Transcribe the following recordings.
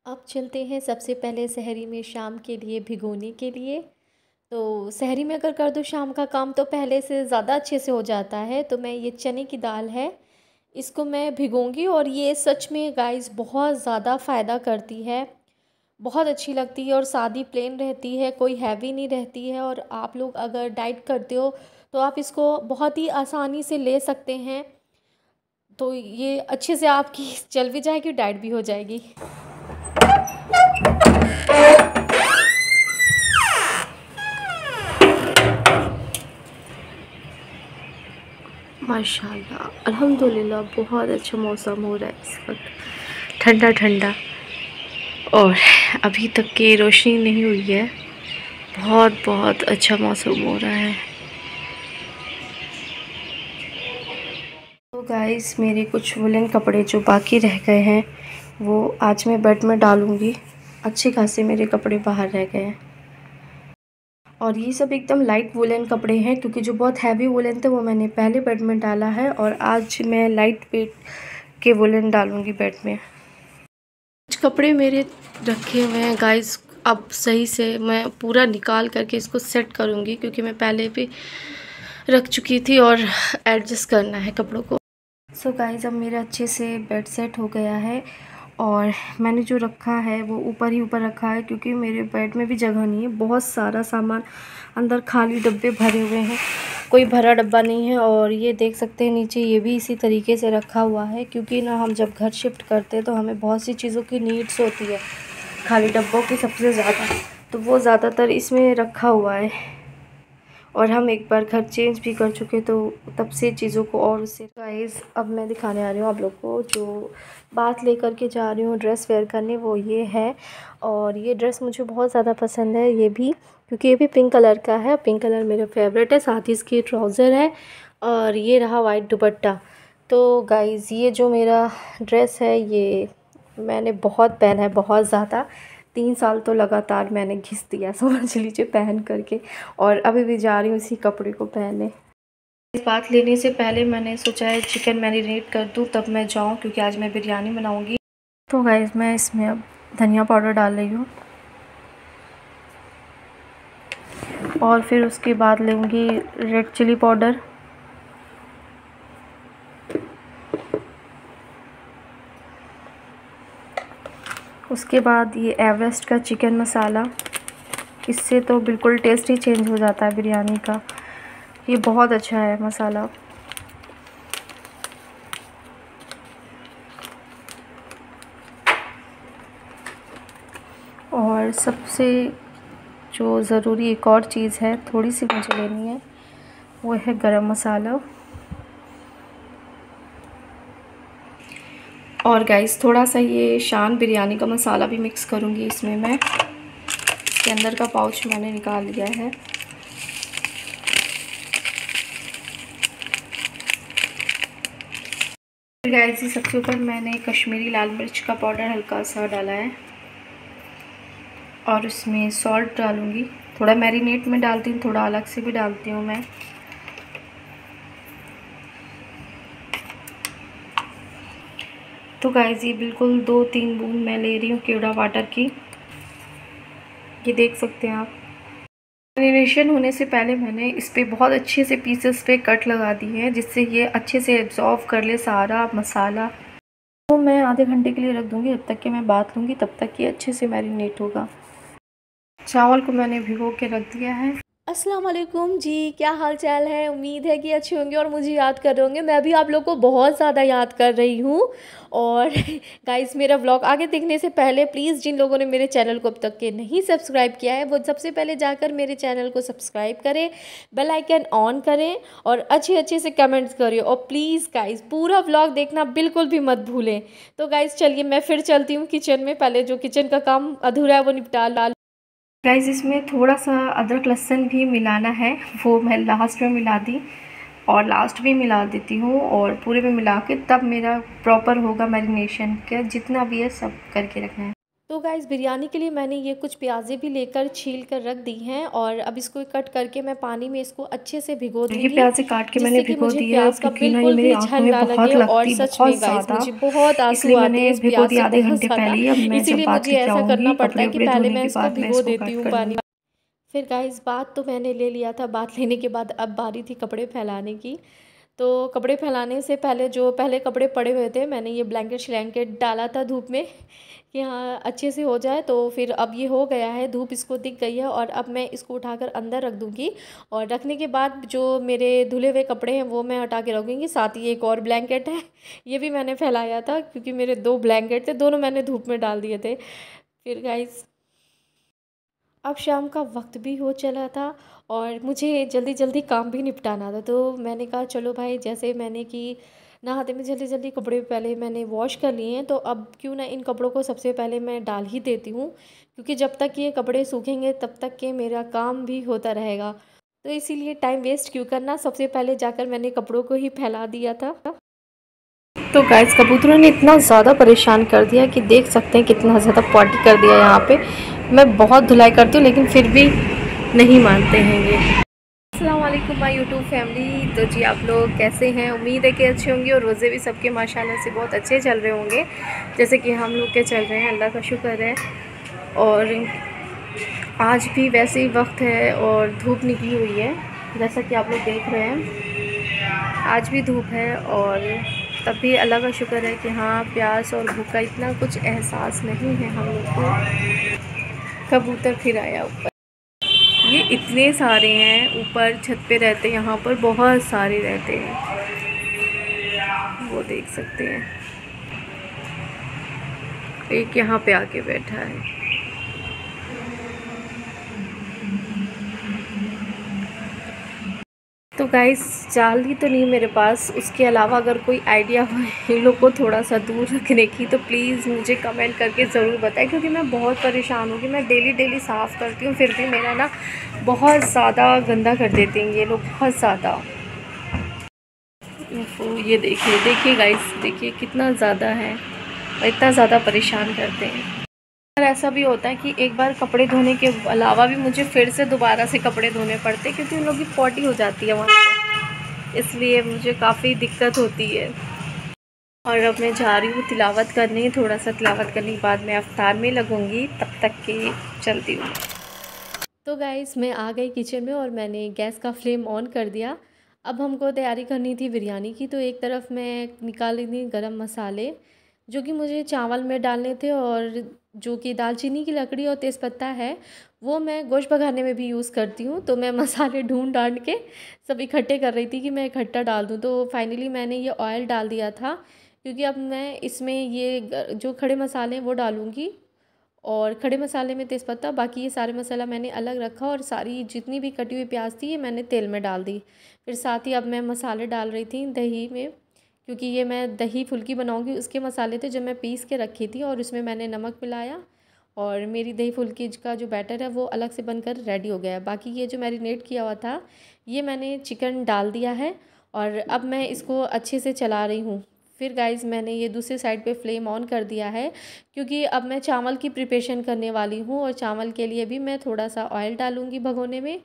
अब चलते हैं सबसे पहले सहरी में शाम के लिए भिगोने के लिए। तो सहरी में अगर कर दो शाम का काम तो पहले से ज़्यादा अच्छे से हो जाता है। तो मैं ये चने की दाल है, इसको मैं भिगोंगी और ये सच में गाइस बहुत ज़्यादा फ़ायदा करती है, बहुत अच्छी लगती है और सादी प्लेन रहती है, कोई हैवी नहीं रहती है। और आप लोग अगर डाइट करते हो तो आप इसको बहुत ही आसानी से ले सकते हैं। तो ये अच्छे से आपकी चल भी जाएगी, डाइट भी हो जाएगी। माशाल्लाह अल्हम्दुलिल्लाह बहुत अच्छा मौसम हो रहा है इस वक्त, ठंडा ठंडा। और अभी तक की रोशनी नहीं हुई है, बहुत बहुत अच्छा मौसम हो रहा है। तो गाइस मेरे कुछ वुलन कपड़े जो बाकी रह गए हैं वो आज मैं बेड में डालूँगी। अच्छे खासे मेरे कपड़े बाहर रह गए हैं और ये सब एकदम लाइट वुलन कपड़े हैं, क्योंकि जो बहुत हैवी वुलन थे वो मैंने पहले बेड में डाला है और आज मैं लाइट वेट के वुलन डालूँगी बेड में। कुछ कपड़े मेरे रखे हुए हैं गाइस, अब सही से मैं पूरा निकाल करके इसको सेट करूँगी, क्योंकि मैं पहले भी रख चुकी थी और एडजस्ट करना है कपड़ों को। सो गाइस अब मेरा अच्छे से बेड सेट हो गया है और मैंने जो रखा है वो ऊपर ही ऊपर रखा है, क्योंकि मेरे बेड में भी जगह नहीं है। बहुत सारा सामान अंदर खाली डब्बे भरे हुए हैं, कोई भरा डब्बा नहीं है। और ये देख सकते हैं नीचे ये भी इसी तरीके से रखा हुआ है, क्योंकि ना हम जब घर शिफ्ट करते हैं तो हमें बहुत सी चीज़ों की नीड्स होती है, खाली डब्बों की सबसे ज़्यादा, तो वो ज़्यादातर इसमें रखा हुआ है। और हम एक बार घर चेंज भी कर चुके तो तब से चीज़ों को और उससे। गाइस अब मैं दिखाने आ रही हूँ आप लोग को जो बात लेकर के जा रही हूँ ड्रेस वेयर करने, वो ये है। और ये ड्रेस मुझे बहुत ज़्यादा पसंद है, ये भी, क्योंकि ये भी पिंक कलर का है। पिंक कलर मेरा फेवरेट है, साथ ही इसकी ट्राउज़र है और ये रहा वाइट दुपट्टा। तो गाइस ये जो मेरा ड्रेस है ये मैंने बहुत पहना है, बहुत ज़्यादा। 3 साल तो लगातार मैंने घिस दिया समझ लीजिए पहन करके, और अभी भी जा रही हूँ इसी कपड़े को पहने। इस बात लेने से पहले मैंने सोचा है चिकन मैरिनेट कर दूँ तब मैं जाऊँ, क्योंकि आज मैं बिरयानी बनाऊँगी। तो गाइस मैं इसमें अब धनिया पाउडर डाल रही हूँ और फिर उसके बाद लूँगी रेड चिली पाउडर, उसके बाद ये एवरेस्ट का चिकन मसाला। इससे तो बिल्कुल टेस्ट ही चेंज हो जाता है बिरयानी का, ये बहुत अच्छा है मसाला। और सबसे जो ज़रूरी एक और चीज़ है, थोड़ी सी मुझे लेनी है, वो है गरम मसाला। और गाइस थोड़ा सा ये शान बिरयानी का मसाला भी मिक्स करूँगी इसमें मैं। इसके अंदर का पाउच मैंने निकाल लिया है। गाइस सबसे ऊपर मैंने कश्मीरी लाल मिर्च का पाउडर हल्का सा डाला है और इसमें सॉल्ट डालूँगी। थोड़ा मैरिनेट में डालती हूँ, थोड़ा अलग से भी डालती हूँ मैं। तो गाइस ये बिल्कुल 2-3 बूंद मैं ले रही हूँ केवड़ा वाटर की, ये देख सकते हैं आप। मैरिनेशन होने से पहले मैंने इस पर बहुत अच्छे से पीसेस पे कट लगा दी है, जिससे ये अच्छे से एब्जॉर्व कर ले सारा मसाला। तो मैं आधे घंटे के लिए रख दूँगी, जब तक कि मैं बात लूँगी तब तक ये अच्छे से मैरिनेट होगा। चावल को मैंने भिगो के रख दिया है। अस्सलाम वालेकुम जी, क्या हाल चाल है? उम्मीद है कि अच्छे होंगे और मुझे याद कर रहे होंगे। मैं भी आप लोग को बहुत ज़्यादा याद कर रही हूँ। और गाइस मेरा व्लॉग आगे देखने से पहले प्लीज़ जिन लोगों ने मेरे चैनल को अब तक के नहीं सब्सक्राइब किया है वो सबसे पहले जाकर मेरे चैनल को सब्सक्राइब करें, बेल आइकन ऑन करें और अच्छे अच्छे से कमेंट्स करें। और प्लीज़ गाइस पूरा व्लॉग देखना बिल्कुल भी मत भूलें। तो गाइस चलिए मैं फिर चलती हूँ किचन में, पहले जो किचन का काम अधूरा है वो निपटा ला। गाइस इसमें थोड़ा सा अदरक लहसुन भी मिलाना है, वो मैं लास्ट में मिला दी और लास्ट भी मिला देती हूँ, और पूरे में मिला के तब मेरा प्रॉपर होगा मैरिनेशन का जितना भी है सब करके रखना है। तो गाइस बिरयानी के लिए मैंने ये कुछ प्याज़ें भी लेकर छील कर रख दी हैं और अब इसको कट करके मैं पानी में इसको अच्छे से भिगो ये दूंगी, प्याज़ें काट के मैंने जिससे कि भिगो मुझे दी है प्याज का क्योंकि ना ये बिल्कुल मेरी भी आंखों झल में ना बहुत लगे। और लगती, सच बहुत में गाइस ज़्यादा। मुझे बहुत आंसू इसलिए आते हैं मैंने इस भिगो प्याज दिया से, आधे बहुत घंटे ज़्यादा। पहले ही। अब मैं जब इसीलिए बात मुझे करके ऐसा करना आऊँगी पड़ता कपड़े है कि उपड़े पहले धोने मैं के इसको बाद मैं भिगो इसको देती कट हूँ पानी। करूँगी। फिर गाइस बात तो मैंने ले लिया था, बात लेने के बाद अब बारी थी कपड़े फैलाने की। तो कपड़े फैलाने से पहले जो पहले कपड़े पड़े हुए थे, मैंने ये ब्लैंकेट श्लैंकेट डाला था धूप में कि हाँ अच्छे से हो जाए। तो फिर अब ये हो गया है, धूप इसको दिख गई है और अब मैं इसको उठाकर अंदर रख दूँगी। और रखने के बाद जो मेरे धुले हुए कपड़े हैं वो मैं हटा के रखूँगी। साथ ही एक और ब्लैंकेट है, ये भी मैंने फैलाया था क्योंकि मेरे 2 ब्लैंकेट थे, दोनों मैंने धूप में डाल दिए थे। फिर गाइस अब शाम का वक्त भी हो चला था और मुझे जल्दी जल्दी काम भी निपटाना था। तो मैंने कहा चलो भाई, जैसे मैंने कि नहाते में जल्दी जल्दी कपड़े पहले मैंने वॉश कर लिए हैं, तो अब क्यों ना इन कपड़ों को सबसे पहले मैं डाल ही देती हूँ, क्योंकि जब तक ये कपड़े सूखेंगे तब तक के मेरा काम भी होता रहेगा। तो इसीलिए टाइम वेस्ट क्यों करना, सबसे पहले जाकर मैंने कपड़ों को ही फैला दिया था। तो गाइस कबूतरों ने इतना ज़्यादा परेशान कर दिया कि देख सकते हैं कितना ज़्यादा पॉटी कर दिया यहाँ पे। मैं बहुत धुलाई करती हूँ लेकिन फिर भी नहीं मानते हैं ये। अस्सलाम वालेकुम माय यूट्यूब फैमिली। तो जी आप लोग कैसे हैं? उम्मीद है कि अच्छे होंगे और रोज़े भी सबके माशाल्लाह से बहुत अच्छे चल रहे होंगे, जैसे कि हम लोग के चल रहे हैं, अल्लाह का शुक्र है। और आज भी वैसे ही वक्त है और धूप निकली हुई है, जैसा कि आप लोग देख रहे हैं। आज भी धूप है और तब भी अल्लाह का शुक्र है कि हाँ प्यास और भूख का इतना कुछ एहसास नहीं है हम लोग को। कबूतर फिर आया ऊपर, ये इतने सारे हैं ऊपर छत पे रहते हैं, यहाँ पर बहुत सारे रहते हैं, वो देख सकते हैं। एक यहाँ पे आके बैठा है। तो गाइस जाल ही तो नहीं मेरे पास, उसके अलावा अगर कोई आइडिया हो इन लोग को थोड़ा सा दूर रखने की तो प्लीज़ मुझे कमेंट करके ज़रूर बताएं, क्योंकि मैं बहुत परेशान हूँ कि मैं डेली डेली साफ़ करती हूँ फिर भी मेरा ना बहुत ज़्यादा गंदा कर देते हैं ये लोग, बहुत ज़्यादा। ये देखिए देखिए गाइस, देखिए कितना ज़्यादा है और इतना ज़्यादा परेशान करते हैं। और ऐसा भी होता है कि एक बार कपड़े धोने के अलावा भी मुझे फिर से दोबारा से कपड़े धोने पड़ते हैं, क्योंकि उन लोगों की पॉटी हो जाती है वहाँ पे, इसलिए मुझे काफ़ी दिक्कत होती है। और अब मैं जा रही हूँ तिलावत करने, थोड़ा सा तिलावत करने के बाद मैं अफ्तार में लगूँगी, तब तक के चलती हूँ। तो गाइस मैं आ गई किचन में और मैंने गैस का फ्लेम ऑन कर दिया। अब हमको तैयारी करनी थी बिरयानी की, तो एक तरफ मैं निकाल रही थी गरम मसाले जो कि मुझे चावल में डालने थे, और जो कि दालचीनी की लकड़ी और तेज़पत्ता है वो मैं गोश्त पकाने में भी यूज़ करती हूँ। तो मैं मसाले ढूंढ ढांड के सब इकट्ठे कर रही थी कि मैं इकट्ठा डाल दूँ। तो फाइनली मैंने ये ऑयल डाल दिया था, क्योंकि अब मैं इसमें ये जो खड़े मसाले हैं वो डालूँगी, और खड़े मसाले में तेज़पत्ता, बाकी ये सारे मसाला मैंने अलग रखा, और सारी जितनी भी कटी हुई प्याज थी ये मैंने तेल में डाल दी। फिर साथ ही अब मैं मसाले डाल रही थी दही में, क्योंकि ये मैं दही फुल्की बनाऊंगी, उसके मसाले थे जो मैं पीस के रखी थी, और उसमें मैंने नमक मिलाया और मेरी दही फुल्की का जो बैटर है वो अलग से बनकर रेडी हो गया है। बाकी ये जो मैरिनेट किया हुआ था ये मैंने चिकन डाल दिया है और अब मैं इसको अच्छे से चला रही हूँ। फिर गाइस मैंने ये दूसरी साइड पे फ्लेम ऑन कर दिया है, क्योंकि अब मैं चावल की प्रिपरेशन करने वाली हूँ, और चावल के लिए भी मैं थोड़ा सा ऑयल डालूँगी भगोने में।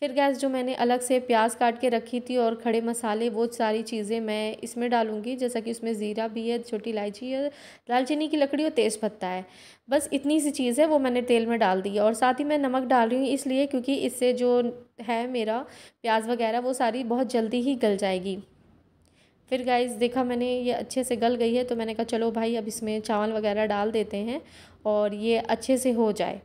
फिर गैस जो मैंने अलग से प्याज काट के रखी थी और खड़े मसाले, वो सारी चीज़ें मैं इसमें डालूँगी, जैसा कि उसमें ज़ीरा भी है, छोटी इलायची है, दालचीनी की लकड़ी और तेज़पत्ता है। बस इतनी सी चीज़ है वो मैंने तेल में डाल दी है। और साथ ही मैं नमक डाल रही हूँ इसलिए क्योंकि इससे जो है मेरा प्याज वगैरह वो सारी बहुत जल्दी ही गल जाएगी। फिर गाइस देखा मैंने ये अच्छे से गल गई है, तो मैंने कहा चलो भाई अब इसमें चावल वगैरह डाल देते हैं और ये अच्छे से हो जाए।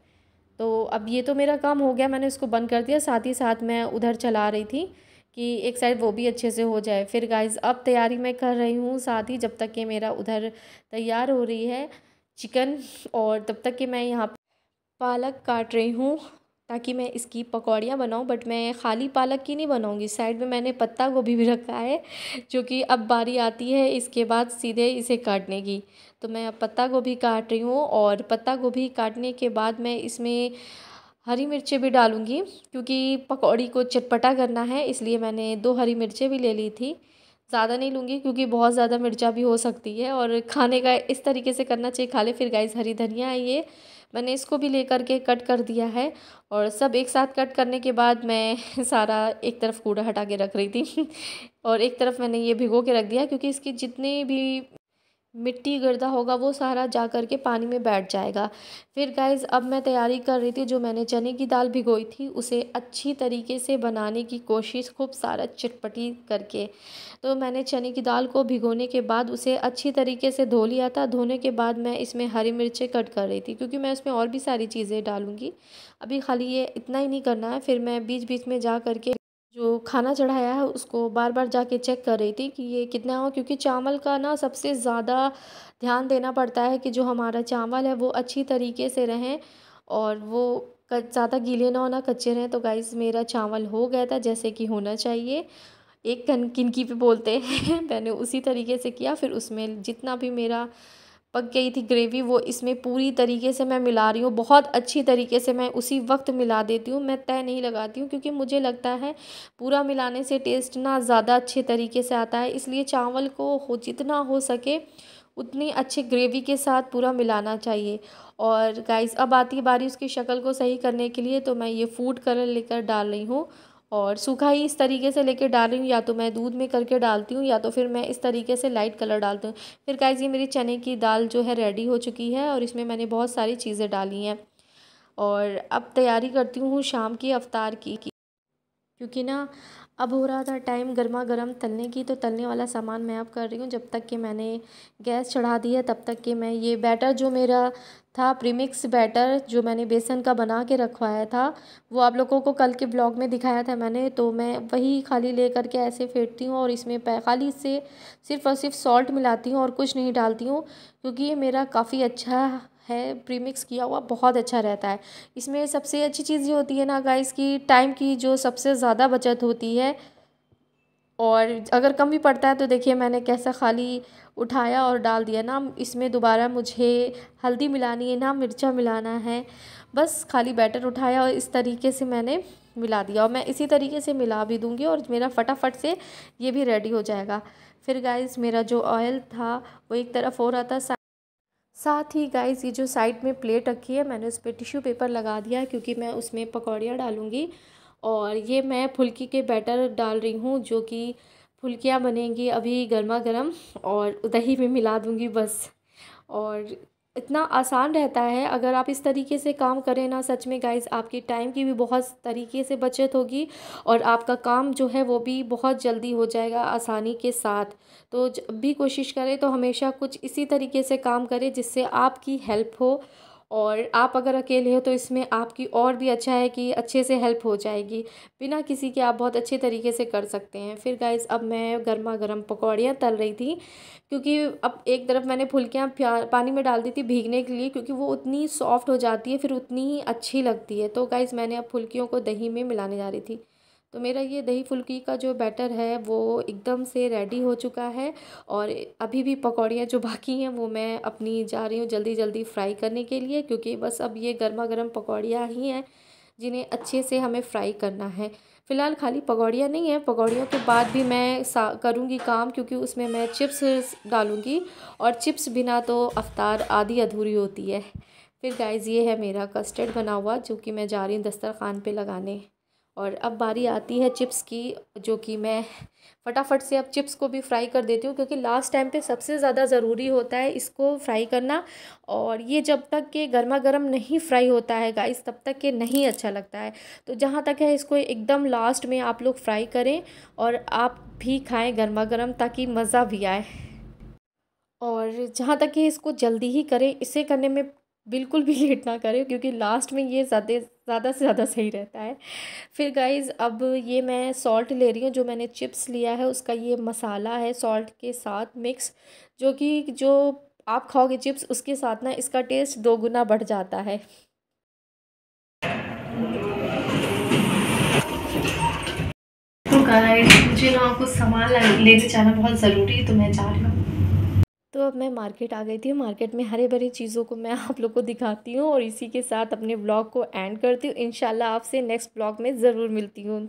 तो अब ये तो मेरा काम हो गया, मैंने इसको बंद कर दिया। साथ ही साथ मैं उधर चला रही थी कि एक साइड वो भी अच्छे से हो जाए। फिर गाइस अब तैयारी मैं कर रही हूँ साथ ही, जब तक कि मेरा उधर तैयार हो रही है चिकन, और तब तक कि मैं यहाँ पालक काट रही हूँ ताकि मैं इसकी पकौड़ियाँ बनाऊँ। बट मैं खाली पालक की नहीं बनाऊँगी, साइड में मैंने पत्ता गोभी भी रखा है, जो कि अब बारी आती है इसके बाद सीधे इसे काटने की। तो मैं अब पत्ता गोभी काट रही हूँ, और पत्ता गोभी काटने के बाद मैं इसमें हरी मिर्चें भी डालूँगी, क्योंकि पकौड़ी को चटपटा करना है, इसलिए मैंने 2 हरी मिर्चें भी ले ली थी। ज़्यादा नहीं लूँगी क्योंकि बहुत ज़्यादा मिर्चा भी हो सकती है, और खाने का इस तरीके से करना चाहिए, खा ले। फिर गाइस हरी धनिया है ये, मैंने इसको भी लेकर के कट कर दिया है और सब एक साथ कट करने के बाद मैं सारा एक तरफ कूड़ा हटा के रख रही थी और एक तरफ मैंने ये भिगो के रख दिया, क्योंकि इसकी जितने भी मिट्टी गर्दा होगा वो सारा जा कर के पानी में बैठ जाएगा। फिर गाइस अब मैं तैयारी कर रही थी, जो मैंने चने की दाल भिगोई थी उसे अच्छी तरीके से बनाने की कोशिश, खूब सारा चटपटी करके। तो मैंने चने की दाल को भिगोने के बाद उसे अच्छी तरीके से धो लिया था। धोने के बाद मैं इसमें हरी मिर्चें कट कर रही थी, क्योंकि मैं इसमें और भी सारी चीज़ें डालूँगी। अभी खाली ये इतना ही नहीं करना है। फिर मैं बीच बीच में जा कर के जो खाना चढ़ाया है उसको बार बार जाके चेक कर रही थी कि ये कितना हो, क्योंकि चावल का ना सबसे ज़्यादा ध्यान देना पड़ता है कि जो हमारा चावल है वो अच्छी तरीके से रहें और वो ज़्यादा गीले ना हो ना कच्चे रहें। तो गाइस मेरा चावल हो गया था जैसे कि होना चाहिए, एक किनकी पे बोलते हैं मैंने उसी तरीके से किया। फिर उसमें जितना भी मेरा पक गई थी ग्रेवी वो इसमें पूरी तरीके से मैं मिला रही हूँ, बहुत अच्छी तरीके से मैं उसी वक्त मिला देती हूँ। मैं तय नहीं लगाती हूँ, क्योंकि मुझे लगता है पूरा मिलाने से टेस्ट ना ज़्यादा अच्छे तरीके से आता है। इसलिए चावल को जितना हो सके उतनी अच्छे ग्रेवी के साथ पूरा मिलाना चाहिए। और गाइस अब आती है बारी उसकी शक्ल को सही करने के लिए, तो मैं ये फूड कलर लेकर डाल रही हूँ और सूखा ही इस तरीके से लेके डाल रही हूँ, या तो मैं दूध में करके डालती हूँ या तो फिर मैं इस तरीके से लाइट कलर डालती हूँ। फिर गाइस ये मेरी चने की दाल जो है रेडी हो चुकी है और इसमें मैंने बहुत सारी चीज़ें डाली हैं और अब तैयारी करती हूँ शाम की अफ्तार की, क्योंकि ना अब हो रहा था टाइम गर्मा गर्म तलने की। तो तलने वाला सामान मैं अब कर रही हूँ। जब तक कि मैंने गैस चढ़ा दी है तब तक कि मैं ये बैटर जो मेरा था प्रीमिक्स बैटर जो मैंने बेसन का बना के रखवाया था, वो आप लोगों को कल के ब्लॉग में दिखाया था मैंने, तो मैं वही खाली ले करके ऐसे फेंटती हूँ और इसमें खाली से सिर्फ़ और सिर्फ सॉल्ट मिलाती हूँ और कुछ नहीं डालती हूँ, क्योंकि ये मेरा काफ़ी अच्छा है, प्रीमिक्स किया हुआ बहुत अच्छा रहता है। इसमें सबसे अच्छी चीज़ ये होती है ना गाइस की टाइम की जो सबसे ज़्यादा बचत होती है। और अगर कम भी पड़ता है तो देखिए मैंने कैसा खाली उठाया और डाल दिया ना, इसमें दोबारा मुझे हल्दी मिलानी है ना मिर्चा मिलाना है, बस खाली बैटर उठाया और इस तरीके से मैंने मिला दिया और मैं इसी तरीके से मिला भी दूँगी और मेरा फटाफट से ये भी रेडी हो जाएगा। फिर गाइस मेरा जो ऑयल था वो एक तरफ हो रहा था, साथ ही गाइस ये जो साइड में प्लेट रखी है मैंने उस पर टिश्यू पेपर लगा दिया है, क्योंकि मैं उसमें पकौड़ियाँ डालूँगी। और ये मैं फुल्की के बैटर डाल रही हूँ, जो कि फुल्कियाँ बनेंगी अभी गर्मा गर्म और दही में मिला दूँगी बस। और इतना आसान रहता है अगर आप इस तरीके से काम करें ना, सच में गाइस आपकी टाइम की भी बहुत तरीके से बचत होगी और आपका काम जो है वो भी बहुत जल्दी हो जाएगा आसानी के साथ। तो जब भी कोशिश करें तो हमेशा कुछ इसी तरीके से काम करें जिससे आपकी हेल्प हो, और आप अगर अकेले हो तो इसमें आपकी और भी अच्छा है कि अच्छे से हेल्प हो जाएगी, बिना किसी के आप बहुत अच्छे तरीके से कर सकते हैं। फिर गाइस अब मैं गर्मा गर्म पकौड़ियाँ तल रही थी, क्योंकि अब एक तरफ मैंने फुल्कियाँ पानी में डाल दी थी भीगने के लिए, क्योंकि वो उतनी सॉफ्ट हो जाती है फिर उतनी ही अच्छी लगती है। तो गाइस मैंने अब फुल्कियों को दही में मिलाने जा रही थी। तो मेरा ये दही फुल्की का जो बैटर है वो एकदम से रेडी हो चुका है और अभी भी पकौड़ियाँ जो बाकी हैं वो मैं अपनी जा रही हूँ जल्दी जल्दी फ्राई करने के लिए, क्योंकि बस अब ये गर्मा गर्म पकौड़ियाँ ही हैं जिन्हें अच्छे से हमें फ्राई करना है। फ़िलहाल खाली पकौड़ियाँ नहीं है, पकौड़ियों के बाद भी मैं करूँगी काम, क्योंकि उसमें मैं चिप्स डालूँगी और चिप्स बिना तो अफ्तार आधी अधूरी होती है। फिर गाइस ये है मेरा कस्टर्ड बना हुआ जो कि मैं जा रही हूँ दस्तरखान पे लगाने। और अब बारी आती है चिप्स की, जो कि मैं फटाफट से अब चिप्स को भी फ्राई कर देती हूँ, क्योंकि लास्ट टाइम पे सबसे ज़्यादा ज़रूरी होता है इसको फ्राई करना। और ये जब तक कि गर्मा गर्म नहीं फ्राई होता है गाइस तब तक के नहीं अच्छा लगता है। तो जहाँ तक है इसको एकदम लास्ट में आप लोग फ्राई करें और आप भी खाएं गर्मा गर्म, ताकि मज़ा भी आए। और जहाँ तक कि इसको जल्दी ही करें, इसे करने में बिल्कुल भी लेट ना करें, क्योंकि लास्ट में ये ज़्यादा से ज़्यादा सही रहता है। फिर गाइस अब ये मैं सॉल्ट ले रही हूँ, जो मैंने चिप्स लिया है उसका ये मसाला है सॉल्ट के साथ मिक्स, जो आप खाओगे चिप्स उसके साथ ना इसका टेस्ट 2 गुना बढ़ जाता है। तो गाइस मुझे ना कुछ सामान लेने जाना बहुत ज़रूरी है, तो मैं जा रही हूँ। तो अब मैं मार्केट आ गई थी। मार्केट में हरे भरी चीज़ों को मैं आप लोग को दिखाती हूँ और इसी के साथ अपने ब्लॉग को एंड करती हूँ। इंशाल्लाह आपसे नेक्स्ट ब्लॉग में ज़रूर मिलती हूँ।